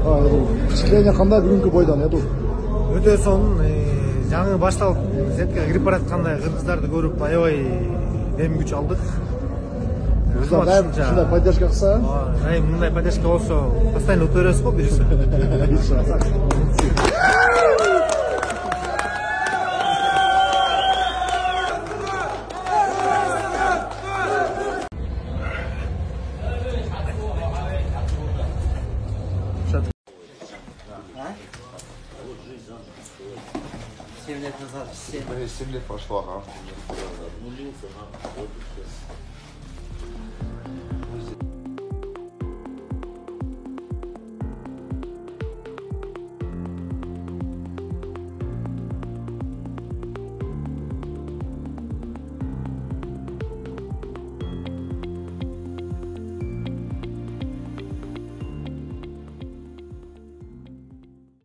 Впечатление кандай бүгүнкү бойдон Эду? Өтө сонун, жаңы башталып сетке кирип бараткандай кыргыздарды көрүп аябай дем күч алдык. Ушундай поддержка кылса? Мындай поддержка болсо, постоянно өтө бересиз го буюрса. Семь лет назад, 7 лет прошло, ага.